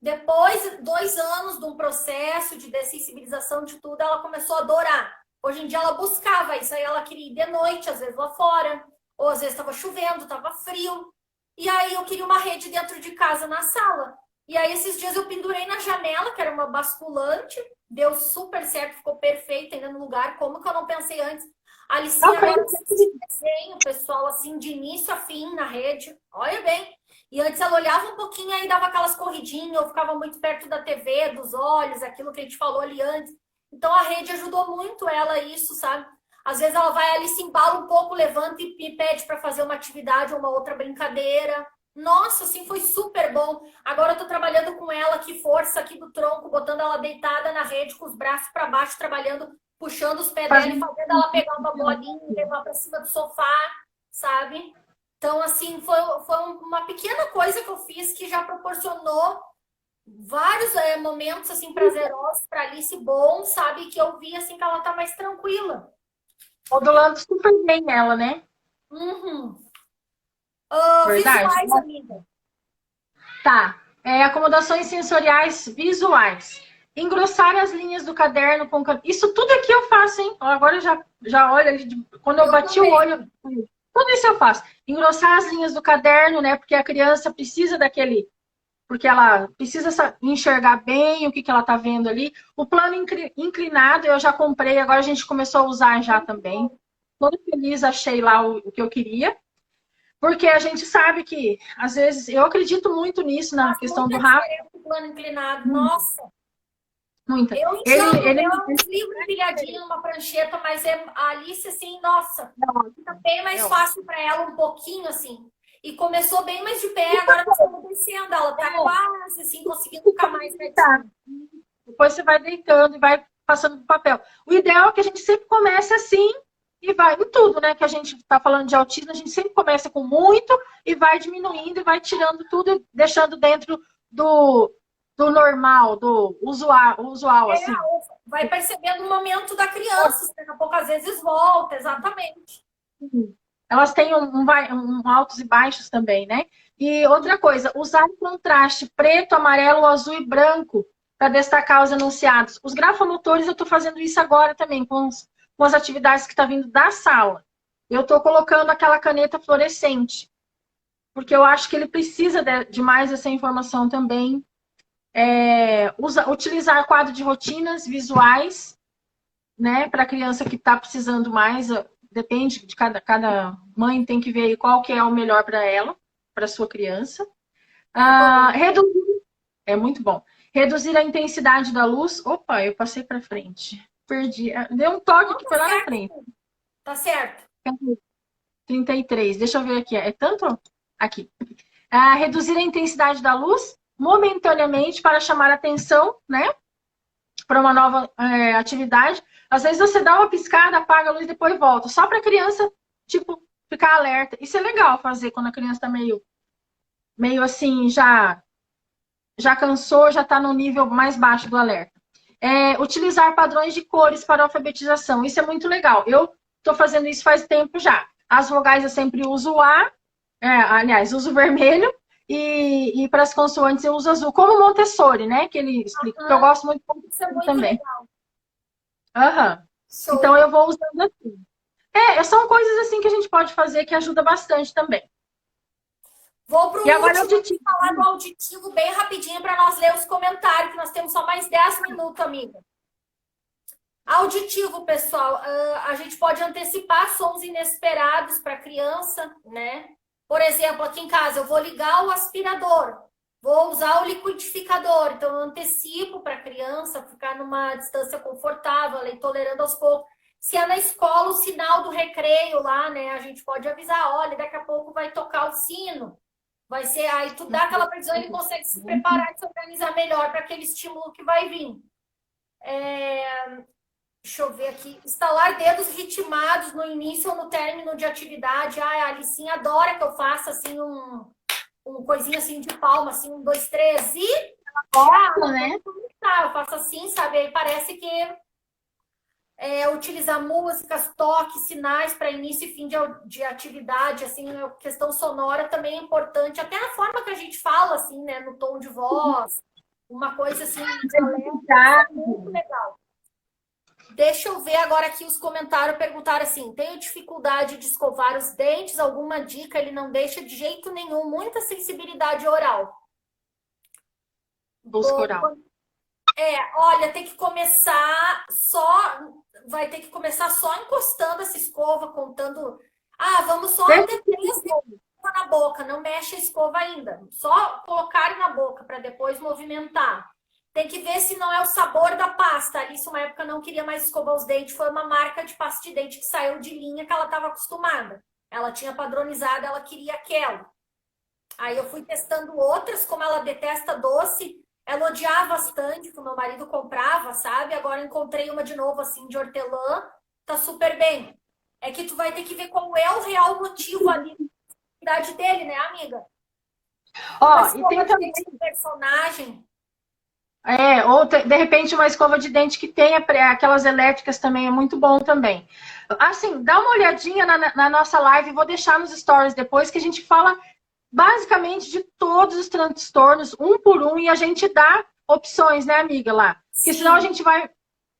A: Depois, 2 anos de um processo de dessensibilização de tudo, ela começou a adorar. Hoje em dia ela buscava isso, aí ela queria ir de noite, às vezes lá fora, ou às vezes estava chovendo, estava frio. E aí eu queria uma rede dentro de casa na sala. E aí esses dias eu pendurei na janela, que era uma basculante, deu super certo, ficou perfeito ainda no lugar, como que eu não pensei antes? A Alicinha agora desenho, pessoal, assim, de início a fim na rede, olha bem. E antes ela olhava um pouquinho, aí dava aquelas corridinhas, eu ficava muito perto da TV, dos olhos, aquilo que a gente falou ali antes. Então a rede ajudou muito ela isso, sabe? Às vezes ela vai ali, se embala um pouco, levanta e pede para fazer uma atividade ou uma outra brincadeira. Nossa, assim, foi super bom. Agora eu tô trabalhando com ela, que força aqui do tronco, botando ela deitada na rede, com os braços para baixo, trabalhando, puxando os pés dela e fazendo ela pegar uma bolinha e levar para cima do sofá, sabe? Então, assim, foi uma pequena coisa que eu fiz que já proporcionou vários momentos, assim, prazerosos para Alice, bom, sabe? Que eu vi, assim, que ela tá mais tranquila.
B: Modulando super bem ela, né?
A: Uhum.
B: Verdade.
A: Visuais, amiga.
B: Tá. Acomodações sensoriais visuais. Engrossar as linhas do caderno com... Isso tudo aqui eu faço, hein? Agora eu já olho ali. Quando eu bati
A: também.
B: o olho... Tudo isso eu faço. Engrossar as linhas do caderno, né? Porque a criança precisa daquele... Porque ela precisa enxergar bem o que ela tá vendo ali. O plano inclinado eu já comprei, agora a gente começou a usar já também. Toda feliz, achei lá o que eu queria. Porque a gente sabe que, às vezes, eu acredito muito nisso, na questão do rápido.
A: Plano inclinado, nossa.
B: Muita.
A: Eu enxergo uns livros empilhadinhos numa prancheta, mas a Alice, assim, nossa, fica bem mais fácil para ela um pouquinho, assim. E começou bem mais de pé, agora tá descendo, ela tá quase, assim, conseguindo ficar mais retinha.
B: Depois você vai deitando e vai passando pro papel. O ideal é que a gente sempre comece assim e vai em tudo, né? Que a gente tá falando de autismo, a gente sempre começa com muito e vai diminuindo e vai tirando tudo, deixando dentro do normal, do usual, assim.
A: Vai percebendo o momento da criança, daqui a pouco às vezes volta, exatamente.
B: Elas têm um altos e baixos também, né? E outra coisa, usar contraste preto, amarelo, azul e branco para destacar os enunciados. Os grafomotores, eu estou fazendo isso agora também, com as atividades que estão vindo da sala. Eu estou colocando aquela caneta fluorescente, porque eu acho que ele precisa de mais essa informação também. Utilizar quadro de rotinas visuais, né, para a criança que está precisando mais, depende de cada mãe, tem que ver qual que é o melhor para ela, para sua criança. Reduzir, é muito bom. Reduzir a intensidade da luz. Opa, eu passei para frente. Perdi. Deu um toque aqui para lá na frente.
A: Tá certo.
B: 33. Deixa eu ver aqui. É tanto? Aqui. Reduzir a intensidade da luz, momentaneamente para chamar atenção, né? Para uma nova atividade. Às vezes você dá uma piscada, apaga a luz e depois volta. Só para a criança, tipo, ficar alerta. Isso é legal fazer quando a criança está meio assim, já cansou, já está no nível mais baixo do alerta. Utilizar padrões de cores para alfabetização. Isso é muito legal. Eu estou fazendo isso faz tempo já. As vogais eu sempre uso o A, aliás, uso o vermelho, e para as consoantes eu uso azul, como Montessori, né? Que ele explica, que eu gosto muito
A: Isso é muito
B: também.
A: legal.
B: Uhum. Então eu vou usando assim. São coisas assim que a gente pode fazer que ajuda bastante também.
A: Vou para o
B: último
A: falar do auditivo bem rapidinho para nós ler os comentários, que nós temos só mais 10 minutos, amiga. Auditivo, pessoal, a gente pode antecipar sons inesperados para a criança, né? Por exemplo, aqui em casa, eu vou ligar o aspirador, vou usar o liquidificador, então eu antecipo para a criança ficar numa distância confortável, ela ir tolerando aos poucos. Se é na escola, o sinal do recreio lá, né? A gente pode avisar, olha, daqui a pouco vai tocar o sino. Vai ser, aí tu dá aquela previsão, ele consegue se preparar e se organizar melhor para aquele estímulo que vai vir. Deixa eu ver aqui. Instalar dedos ritmados no início ou no término de atividade. A Alicinha adora que eu faça assim um coisinha assim de palma, assim, 1, 2, 3 e
B: né?
A: Eu faço assim, sabe? Aí parece que utilizar músicas, toques, sinais para início e fim de atividade, assim, a questão sonora também é importante, até a forma que a gente fala, assim, né, no tom de voz, uma coisa assim, é muito legal. Deixa eu ver agora aqui os comentários, perguntaram assim, tenho dificuldade de escovar os dentes, alguma dica? Ele não deixa de jeito nenhum, muita sensibilidade oral.
B: Busca oral.
A: Olha, tem que começar vai ter que começar só encostando essa escova, contando. Vamos só ter 3 escovas na boca, não mexe a escova ainda. Só colocar na boca para depois movimentar. Tem que ver se não é o sabor da pasta. A Alice, uma época, não queria mais escovar os dentes. Foi uma marca de pasta de dente que saiu de linha que ela estava acostumada. Ela tinha padronizado, ela queria aquela. Aí eu fui testando outras, como ela detesta doce. Ela odiava bastante, que o meu marido comprava, sabe? Agora encontrei uma de novo, assim, de hortelã. Tá super bem. É que tu vai ter que ver qual é o real motivo ali da idade dele, né, amiga?
B: E tem também
A: personagem.
B: Ou de repente uma escova de dente que tenha aquelas elétricas também é muito bom também. Assim, dá uma olhadinha na nossa live, vou deixar nos stories depois, que a gente fala basicamente de todos os transtornos, um por um, e a gente dá opções, né, amiga, lá. Porque senão a gente vai...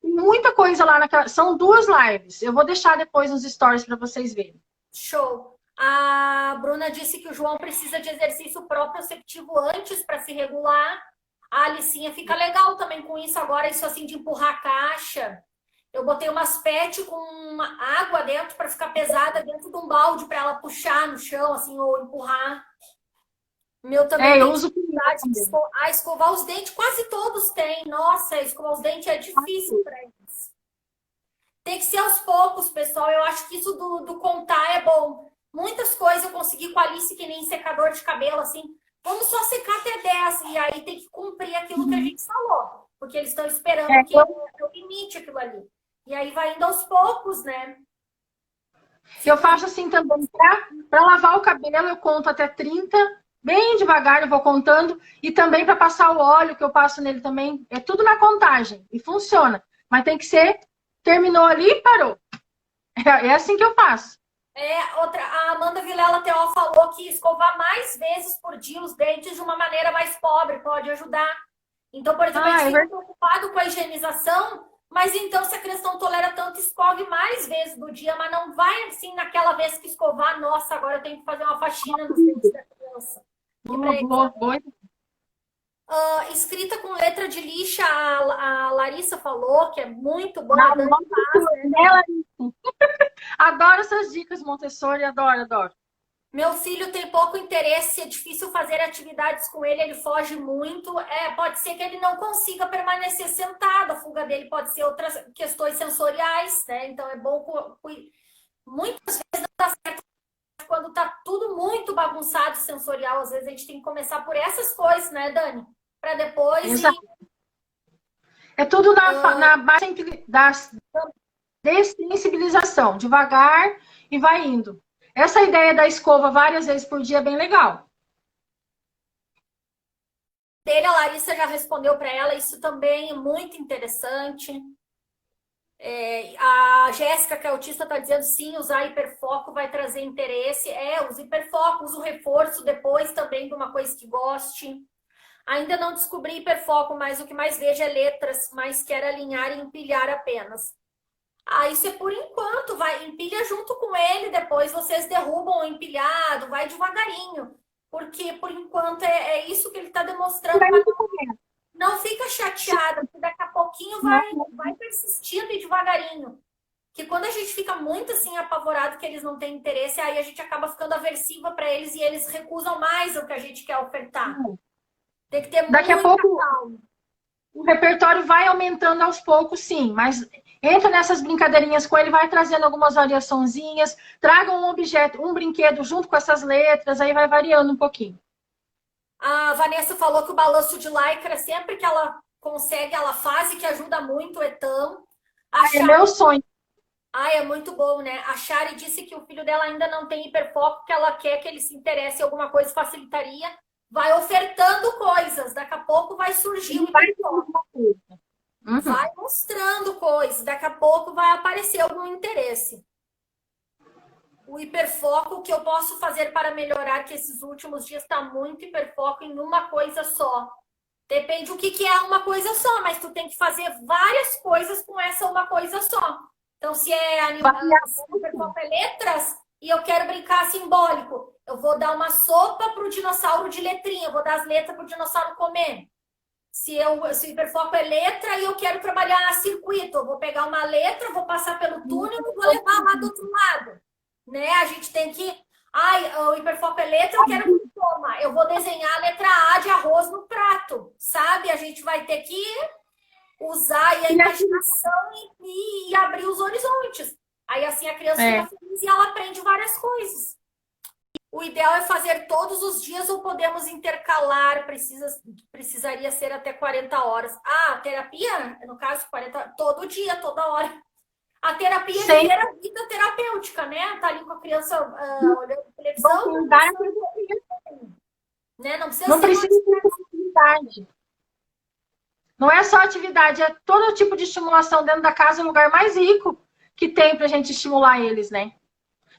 B: Muita coisa lá naquela... São 2 lives. Eu vou deixar depois nos stories para vocês verem.
A: Show. A Bruna disse que o João precisa de exercício proprioceptivo antes para se regular. A Alicinha fica legal também com isso agora, isso assim de empurrar a caixa. Eu botei umas PET com uma água dentro para ficar pesada dentro de um balde para ela puxar no chão, assim, ou empurrar. Meu também
B: eu uso
A: escovar os dentes, quase todos têm. Nossa, escovar os dentes é difícil para eles. Tem que ser aos poucos, pessoal. Eu acho que isso do contar é bom. Muitas coisas eu consegui com a Alice, que nem secador de cabelo, assim. Vamos só secar até 10. E aí tem que cumprir aquilo que a gente falou. Porque eles estão esperando que eu limite aquilo ali. E aí vai indo aos poucos, né?
B: Eu faço assim também. Para lavar o cabelo, eu conto até 30. Bem devagar eu vou contando. E também para passar o óleo que eu passo nele também. É tudo na contagem. E funciona. Mas tem que ser... Terminou ali e parou. É assim que eu faço.
A: A Amanda Vilela Teó falou que escovar mais vezes por dia os dentes de uma maneira mais pobre pode ajudar. Então, por exemplo, a gente fica preocupado com a higienização, mas então se a criança não tolera tanto, escove mais vezes do dia, mas não vai assim naquela vez que escovar, nossa, agora eu tenho que fazer uma faxina nos dentes da criança.
B: Boa.
A: Escrita com letra de lixa, a Larissa falou que é muito boa.
B: Adoro essas dicas, Montessori, adoro.
A: Meu filho tem pouco interesse, é difícil fazer atividades com ele, ele foge muito. Pode ser que ele não consiga permanecer sentado, a fuga dele pode ser outras questões sensoriais, né? Então é bom, muitas vezes não dá certo quando tá tudo muito bagunçado sensorial, às vezes a gente tem que começar por essas coisas, né, Dani? Para depois
B: Exato. É tudo na base da dessensibilização, devagar e vai indo. Essa ideia da escova várias vezes por dia é bem legal.
A: A Larissa já respondeu para ela, isso também é muito interessante. A Jéssica, que é autista, está dizendo sim, usar hiperfoco vai trazer interesse. Usa hiperfoco, usa o reforço depois também de uma coisa que goste. Ainda não descobri hiperfoco, mas o que mais vejo é letras, mas quero alinhar e empilhar apenas. Isso é por enquanto, vai, empilha junto com ele, depois vocês derrubam o empilhado, vai devagarinho. Porque, por enquanto, é isso que ele está demonstrando. Não fica chateada, porque daqui a pouquinho vai persistindo e devagarinho. Que quando a gente fica muito assim apavorado que eles não têm interesse, aí a gente acaba ficando aversiva para eles e eles recusam mais o que a gente quer ofertar. Tem que ter
B: Daqui a pouco
A: calma.
B: O repertório vai aumentando aos poucos, sim, mas entra nessas brincadeirinhas com ele, vai trazendo algumas variaçõezinhas, traga um objeto, um brinquedo junto com essas letras, aí vai variando um pouquinho.
A: A Vanessa falou que o balanço de lycra, sempre que ela consegue, ela faz e que ajuda muito o Etam.
B: É meu sonho.
A: É muito bom, né? A Shari disse que o filho dela ainda não tem hiperfoco, que ela quer que ele se interesse em alguma coisa, facilitaria. Vai ofertando coisas, daqui a pouco vai surgir o hiperfoco. Vai mostrando coisas, daqui a pouco vai aparecer algum interesse. O hiperfoco, o que eu posso fazer para melhorar, que esses últimos dias está muito hiperfoco em uma coisa só. Depende o que é uma coisa só, mas tu tem que fazer várias coisas com essa uma coisa só. Então, se é hiperfoco é letras e eu quero brincar simbólico, eu vou dar uma sopa para o dinossauro de letrinha, eu vou dar as letras para o dinossauro comer. Se o hiperfoco é letra e eu quero trabalhar circuito, eu vou pegar uma letra, vou passar pelo túnel e vou levar lá do outro lado. Né? A gente tem que... o hiperfoco é letra, eu quero que toma. Eu vou desenhar a letra A de arroz no prato, sabe? A gente vai ter que usar a imaginação e abrir os horizontes. Aí assim a criança fica feliz e ela aprende várias coisas. O ideal é fazer todos os dias ou podemos intercalar, precisaria ser até 40 horas. A terapia, no caso, 40, todo dia, toda hora. A terapia é a vida terapêutica, né? Tá ali com a criança olhando televisão. Não precisa
B: ser atividade. Não é só atividade, é todo tipo de estimulação dentro da casa, é o lugar mais rico que tem pra gente estimular eles, né?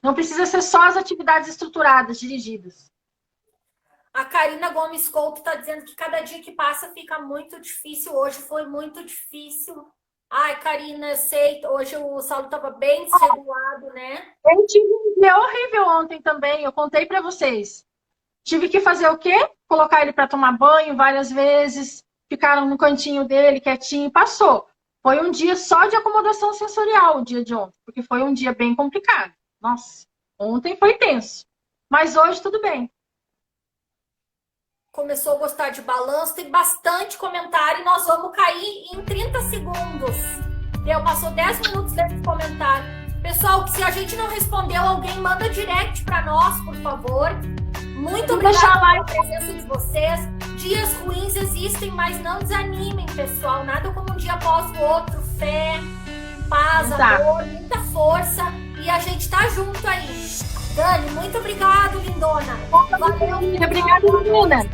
B: Não precisa ser só as atividades estruturadas, dirigidas.
A: A Karina Gomes Couto está dizendo que cada dia que passa fica muito difícil. Hoje foi muito difícil. Ai, Karina, sei, hoje o Saulo estava bem desregulado, né?
B: Eu tive um dia horrível ontem também, eu contei para vocês. Tive que fazer o quê? Colocar ele para tomar banho várias vezes, ficaram no cantinho dele, quietinho, passou. Foi um dia só de acomodação sensorial, o dia de ontem, porque foi um dia bem complicado. Nossa, ontem foi tenso, mas hoje tudo bem.
A: Começou a gostar de balanço, tem bastante comentário e nós vamos cair em 30 segundos. Passou 10 minutos desse comentário. Pessoal, se a gente não respondeu, alguém manda direct para nós, por favor. Muito obrigada pela presença de vocês. Dias ruins existem, mas não desanimem, pessoal. Nada como um dia após o outro. Fé, paz, amor, muita força. E a gente tá junto aí. Dani, muito obrigado, lindona.
B: Valeu. Obrigada, menina.